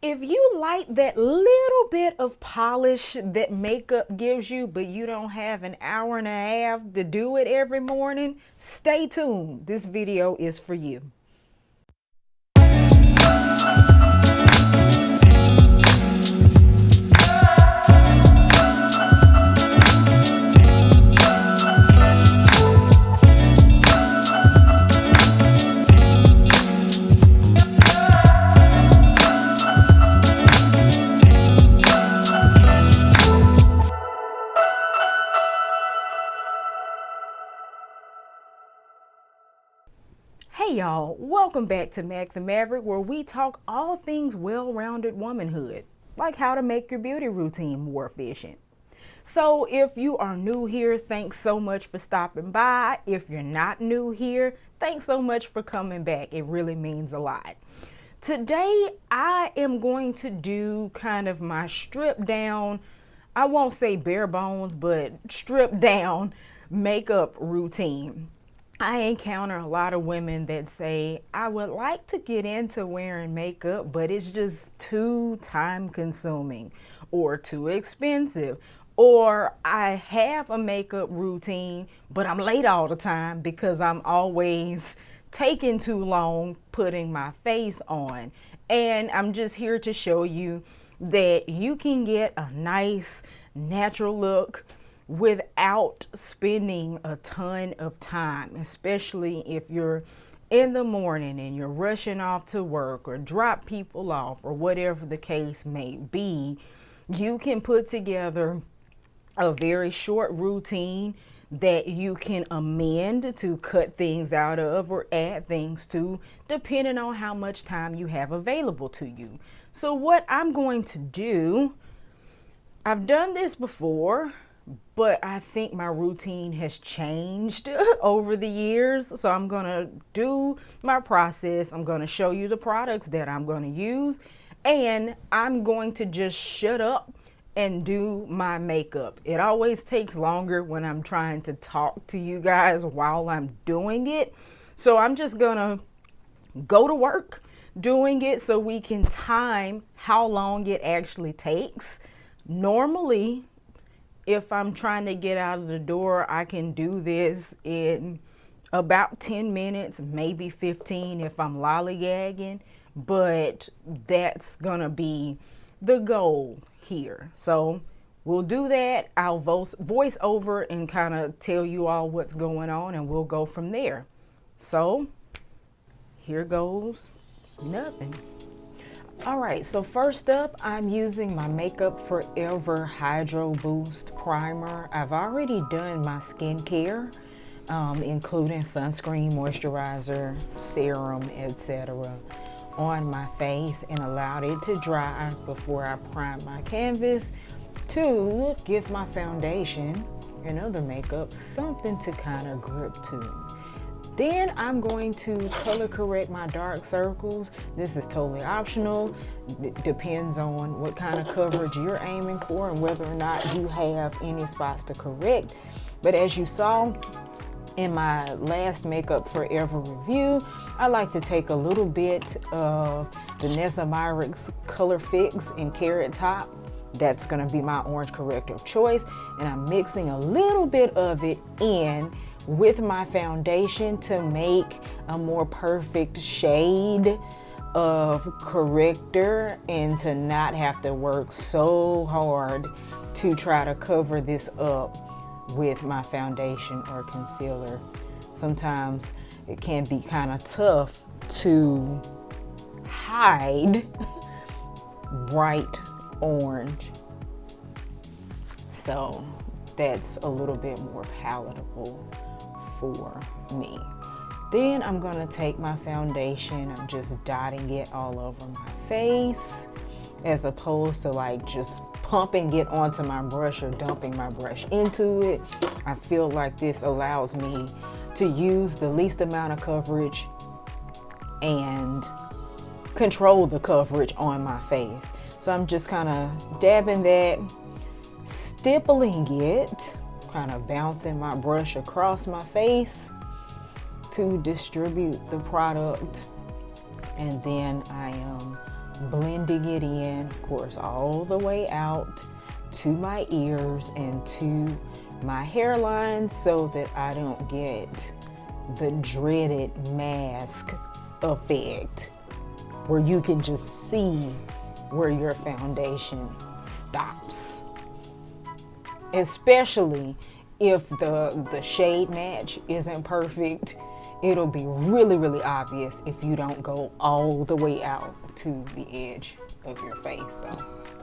If you like that little bit of polish that makeup gives you, but you don't have an hour and a half to do it every morning, stay tuned. This video is for you. Hey y'all, welcome back to Mac the Maverick, where we talk all things well-rounded womanhood, like how to make your beauty routine more efficient. So if you are new here, thanks so much for stopping by. If you're not new here, thanks so much for coming back. It really means a lot. Today, I am going to do kind of my stripped down, I won't say bare bones, but stripped down makeup routine. I encounter a lot of women that say, I would like to get into wearing makeup, but it's just too time consuming or too expensive. Or I have a makeup routine, but I'm late all the time because I'm always taking too long putting my face on. And I'm just here to show you that you can get a nice natural look without spending a ton of time, especially if you're in the morning and you're rushing off to work or drop people off or whatever the case may be. You can put together a very short routine that you can amend to cut things out of or add things to, depending on how much time you have available to you. So what I'm going to do, I've done this before, but I think my routine has changed over the years. So I'm going to do my process. I'm going to show you the products that I'm going to use, and I'm going to just shut up and do my makeup. It always takes longer when I'm trying to talk to you guys while I'm doing it. So I'm just going to go to work doing it so we can time how long it actually takes. Normally, if I'm trying to get out of the door, I can do this in about 10 minutes, maybe 15 if I'm lollygagging, but that's gonna be the goal here. So we'll do that. I'll voice over and kind of tell you all what's going on, and we'll go from there. So here goes nothing. All right, so first up, I'm using my Makeup Forever Hydro Boost Primer. I've already done my skincare, including sunscreen, moisturizer, serum, etc. on my face, and allowed it to dry before I prime my canvas to give my foundation and other makeup something to kind of grip to. Then I'm going to color correct my dark circles. This is totally optional. It depends on what kind of coverage you're aiming for and whether or not you have any spots to correct. But as you saw in my last Makeup Forever review, I like to take a little bit of the Nessa Myricks Color Fix in Carrot Top. That's gonna be my orange corrector of choice. And I'm mixing a little bit of it in with my foundation to make a more perfect shade of corrector and to not have to work so hard to try to cover this up with my foundation or concealer. Sometimes it can be kind of tough to hide bright orange. So that's a little bit more palatable for me. Then I'm gonna take my foundation, I'm just dotting it all over my face as opposed to like just pumping it onto my brush or dumping my brush into it. I feel like this allows me to use the least amount of coverage and control the coverage on my face. So I'm just kind of dabbing that, stippling it, kind of bouncing my brush across my face to distribute the product, and then I am blending it in, of course, all the way out to my ears and to my hairline so that I don't get the dreaded mask effect where you can just see where your foundation stops. Especially if the shade match isn't perfect, it'll be really, really obvious if you don't go all the way out to the edge of your face. So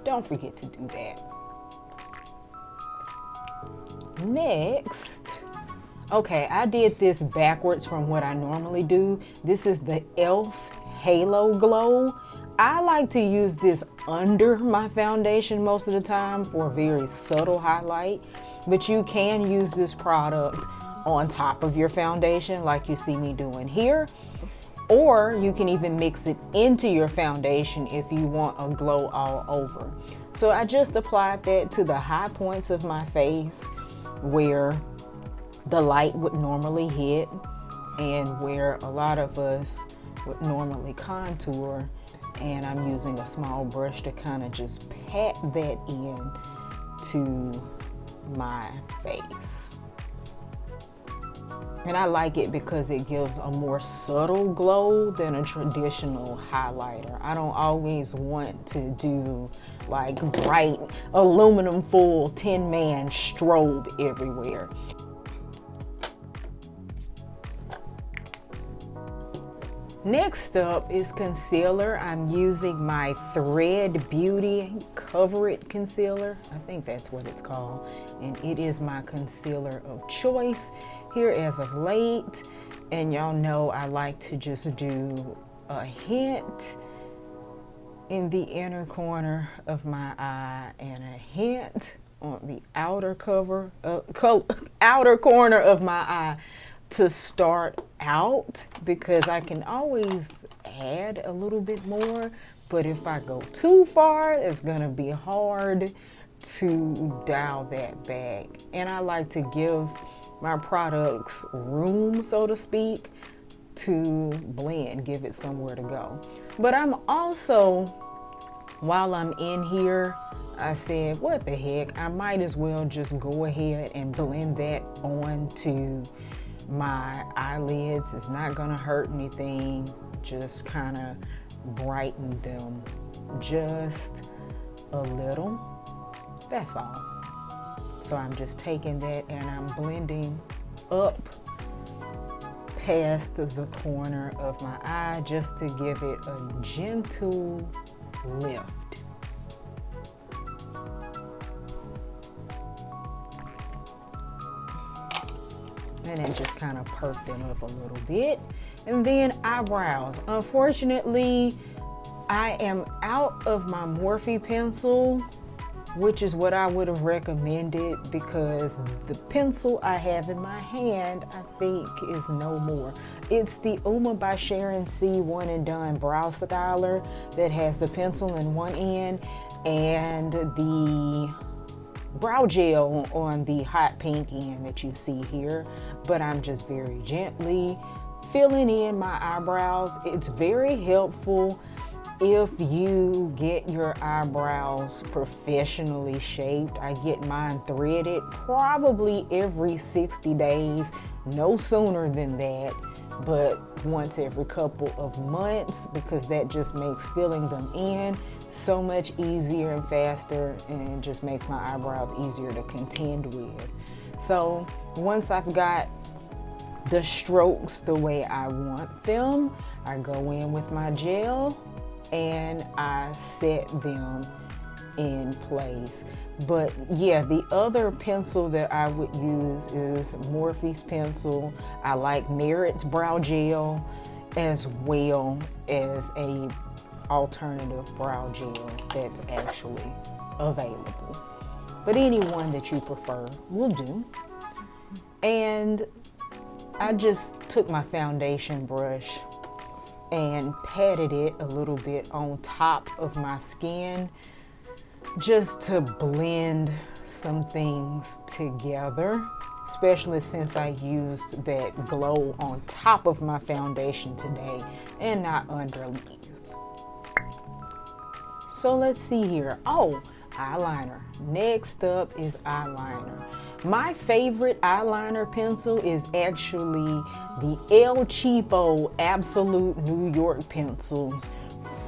don't forget to do that. Next, okay, I did this backwards from what I normally do. This is the e.l.f. Halo Glow. I like to use this under my foundation most of the time for a very subtle highlight, but you can use this product on top of your foundation like you see me doing here, or you can even mix it into your foundation if you want a glow all over. So I just applied that to the high points of my face where the light would normally hit and where a lot of us would normally contour, and I'm using a small brush to kind of just pat that in to my face. And I like it because it gives a more subtle glow than a traditional highlighter. I don't always want to do like bright aluminum foil 10-man strobe everywhere. Next up is concealer. I'm using my Thread Beauty Cover It Concealer. I think that's what it's called. And it is my concealer of choice here as of late. And y'all know I like to just do a hint in the inner corner of my eye and a hint on the outer outer corner of my eye to start out, because I can always add a little bit more, but if I go too far, it's gonna be hard to dial that back. And I like to give my products room, so to speak, to blend, give it somewhere to go. But I'm also, while I'm in here, I said, what the heck, I might as well just go ahead and blend that onto my eyelids. It's not gonna hurt anything, just kind of brighten them just a little, that's all. So I'm just taking that and I'm blending up past the corner of my eye just to give it a gentle lift. And then just kind of perk them up a little bit. And then eyebrows. Unfortunately, I am out of my Morphe pencil, which is what I would have recommended, because the pencil I have in my hand, I think, is no more. It's the Uma by Sharon C One and Done Brow Styler that has the pencil in one end and the brow gel on the hot pink end that you see here. But I'm just very gently filling in my eyebrows. It's very helpful if you get your eyebrows professionally shaped. I get mine threaded probably every 60 days, no sooner than that, but once every couple of months, because that just makes filling them in so much easier and faster, and it just makes my eyebrows easier to contend with. So once I've got the strokes the way I want them, I go in with my gel and I set them in place. But yeah, the other pencil that I would use is Morphe's pencil. I like Merit's brow gel, as well as a alternative brow gel that's actually available. But any one that you prefer will do. And I just took my foundation brush and patted it a little bit on top of my skin just to blend some things together, especially since I used that glow on top of my foundation today and not underneath. So let's see here. Oh, eyeliner. Next up is eyeliner. My favorite eyeliner pencil is actually the El Cheapo Absolute New York pencils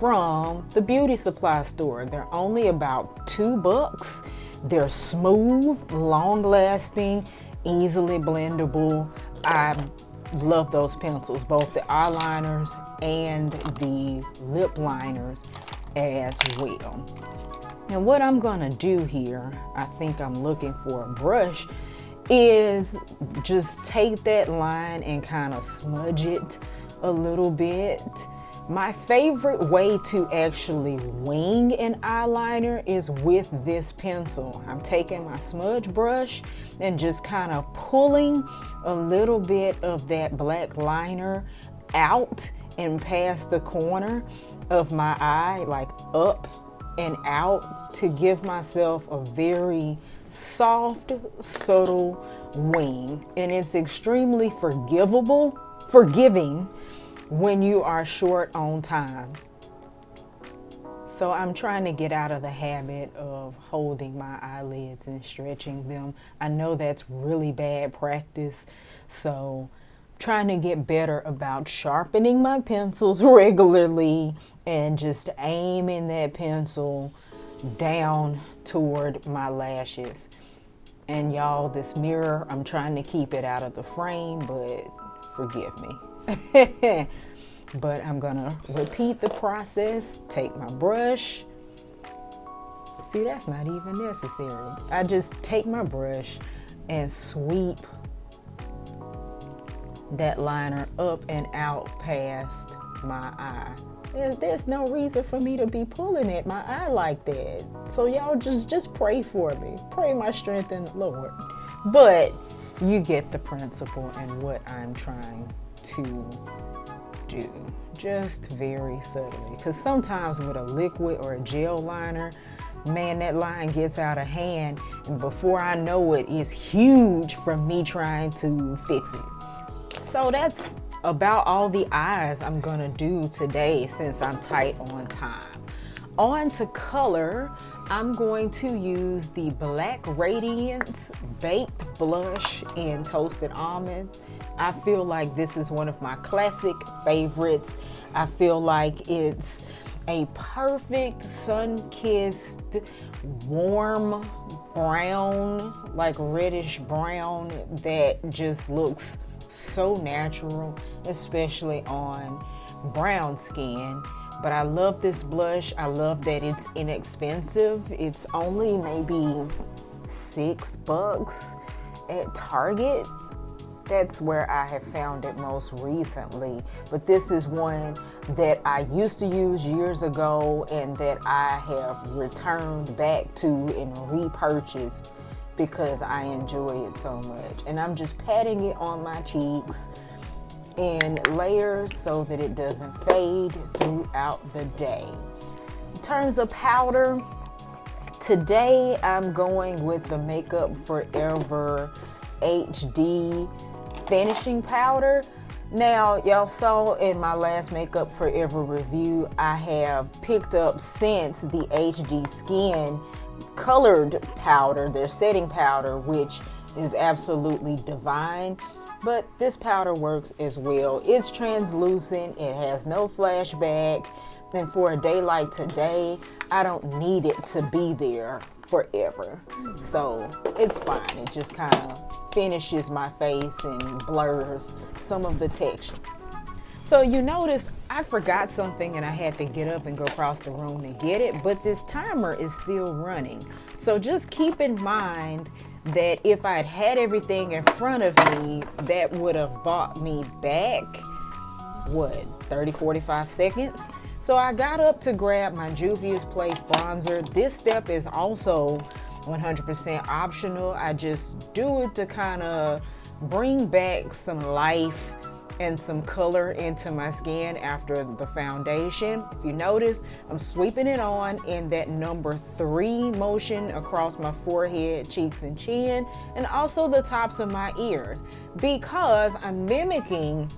from the beauty supply store. They're only about $2. They're smooth, long-lasting, easily blendable. I love those pencils, both the eyeliners and the lip liners as well. And what I'm gonna do here, I think I'm looking for a brush, is just take that line and kind of smudge it a little bit. My favorite way to actually wing an eyeliner is with this pencil. I'm taking my smudge brush and just kind of pulling a little bit of that black liner out and past the corner of my eye, like up and out, to give myself a very soft, subtle wing. And it's extremely forgiving when you are short on time. So I'm trying to get out of the habit of holding my eyelids and stretching them. I know that's really bad practice, so trying to get better about sharpening my pencils regularly and just aiming that pencil down toward my lashes. And y'all, this mirror, I'm trying to keep it out of the frame, but forgive me. But I'm gonna repeat the process. Take my brush. See, that's not even necessary. I just take my brush and sweep that liner up and out past my eye. There's no reason for me to be pulling at my eye like that. So y'all just pray for me. Pray my strength in the Lord. But you get the principle and what I'm trying to do. Just very subtly. Because sometimes with a liquid or a gel liner, man, that line gets out of hand, and before I know it, it's huge from me trying to fix it. So that's about all the eyes I'm gonna do today since I'm tight on time. On to color, I'm going to use the Black Radiance Baked Blush in Toasted Almond. I feel like this is one of my classic favorites. I feel like it's a perfect sun-kissed, warm brown, like reddish brown that just looks so natural, especially on brown skin. But I love this blush. I love that it's inexpensive. It's only maybe $6 at Target. That's where I have found it most recently. But this is one that I used to use years ago and that I have returned back to and repurchased because I enjoy it so much. And I'm just patting it on my cheeks in layers so that it doesn't fade throughout the day. In terms of powder, today I'm going with the Makeup Forever HD finishing powder. Now, y'all saw in my last Makeup Forever review, I have picked up since the HD Skin colored powder, their setting powder, which is absolutely divine. But this powder works as well. It's translucent, it has no flashback, and for a day like today, I don't need it to be there forever. So it's fine. It just kind of finishes my face and blurs some of the texture. So you noticed I forgot something and I had to get up and go across the room to get it, but this timer is still running. So just keep in mind that if I'd had everything in front of me, that would have bought me back, what, 30, 45 seconds? So I got up to grab my Juvia's Place bronzer. This step is also 100% optional. I just do it to kind of bring back some life and some color into my skin after the foundation. If you notice, I'm sweeping it on in that number 3 motion across my forehead, cheeks, and chin, and also the tops of my ears, because I'm mimicking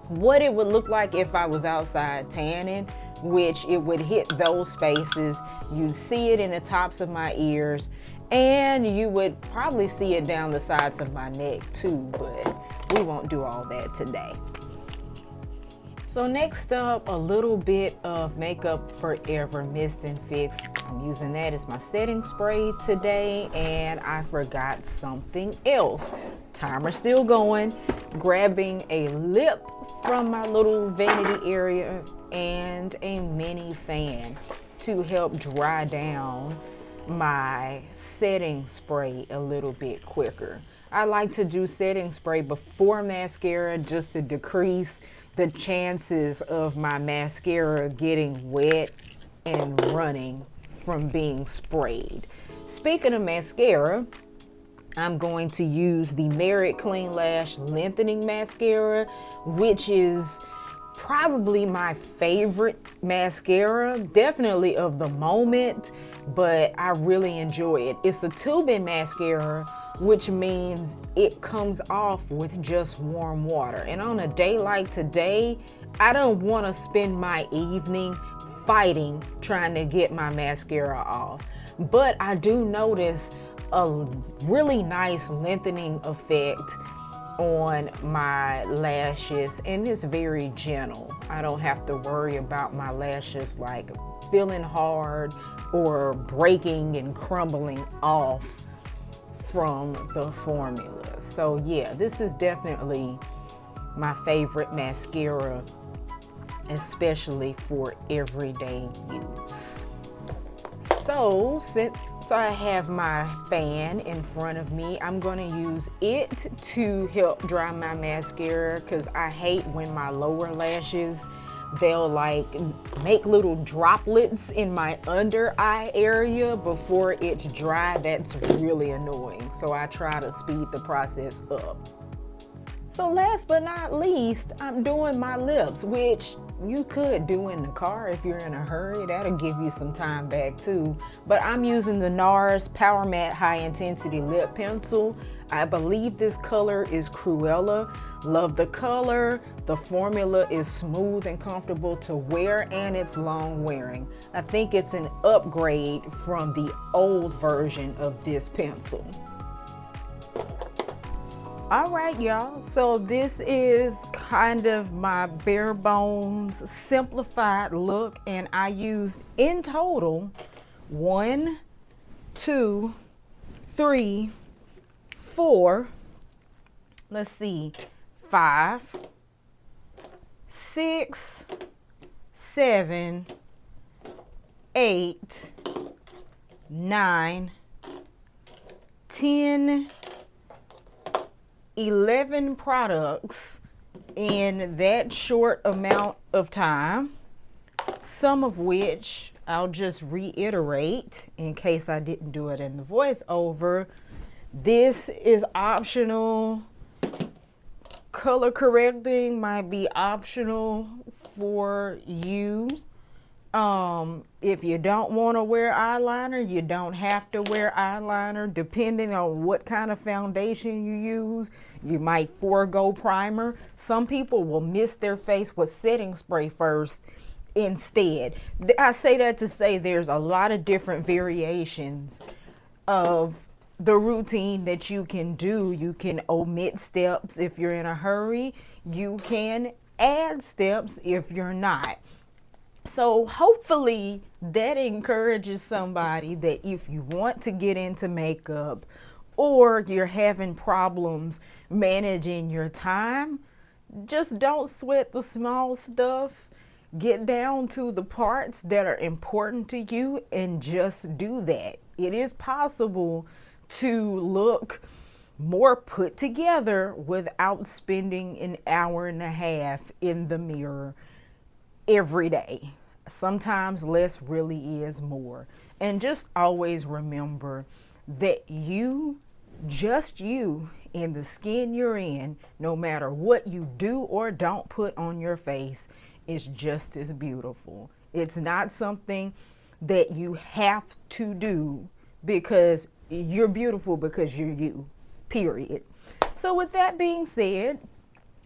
what it would look like if I was outside tanning which it would hit those spaces. You'd see it in the tops of my ears, and you would probably see it down the sides of my neck too, but we won't do all that today. So next up, a little bit of Makeup Forever Mist and Fix. I'm using that as my setting spray today, and I forgot something else. Timer still going. Grabbing a lip from my little vanity area and a mini fan to help dry down my setting spray a little bit quicker. I like to do setting spray before mascara just to decrease the chances of my mascara getting wet and running from being sprayed. Speaking of mascara, I'm going to use the Merit Clean Lash Lengthening Mascara, which is probably my favorite mascara, definitely of the moment, but I really enjoy it. It's a tube-in mascara, which means it comes off with just warm water. And on a day like today, I don't want to spend my evening fighting trying to get my mascara off. But I do notice a really nice lengthening effect on my lashes, and it's very gentle. I don't have to worry about my lashes like feeling hard or breaking and crumbling off from the formula. So yeah, this is definitely my favorite mascara, especially for everyday use. So since I have my fan in front of me, I'm going to use it to help dry my mascara, because I hate when my lower lashes, they'll like make little droplets in my under eye area before it's dry. That's really annoying. So I try to speed the process up. So last but not least, I'm doing my lips, which you could do in the car if you're in a hurry. That'll give you some time back too. But I'm using the NARS Power Matte High Intensity Lip Pencil. I believe this color is Cruella. Love the color. The formula is smooth and comfortable to wear, and it's long wearing. I think it's an upgrade from the old version of this pencil. All right, y'all, so this is kind of my bare bones simplified look, and I used in total 1, 2, 3, 4, let's see, 5, 6, 7, 8, 9, 10, 11 products in that short amount of time, some of which I'll just reiterate in case I didn't do it in the voiceover. This is optional. Color correcting might be optional for you. If you don't want to wear eyeliner, you don't have to wear eyeliner. Depending on what kind of foundation you use, you might forego primer. Some people will mist their face with setting spray first instead. I say that to say there's a lot of different variations of the routine that you can do. You can omit steps if you're in a hurry. You can add steps if you're not. So hopefully that encourages somebody that if you want to get into makeup, or you're having problems managing your time, just don't sweat the small stuff. Get down to the parts that are important to you and just do that. It is possible to look more put together without spending an hour and a half in the mirror every day. Sometimes less really is more. And just always remember that you, just you, in the skin you're in, no matter what you do or don't put on your face, is just as beautiful. It's not something that you have to do, because you're beautiful because you're you, period. So with that being said,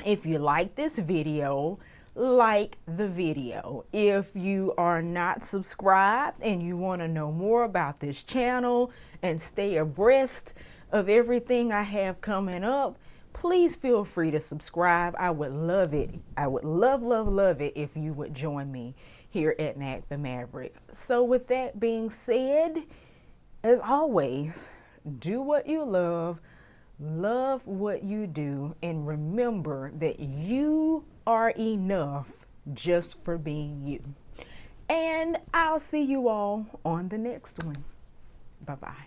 if you like this video, like the video. If you are not subscribed and you want to know more about this channel and stay abreast of everything I have coming up, please feel free to subscribe. I would love it. I would love it if you would join me here at Mac the Maverick. So with that being said, as always, do what you love what you do, and remember that you are enough just for being you. And I'll see you all on the next one. Bye-bye.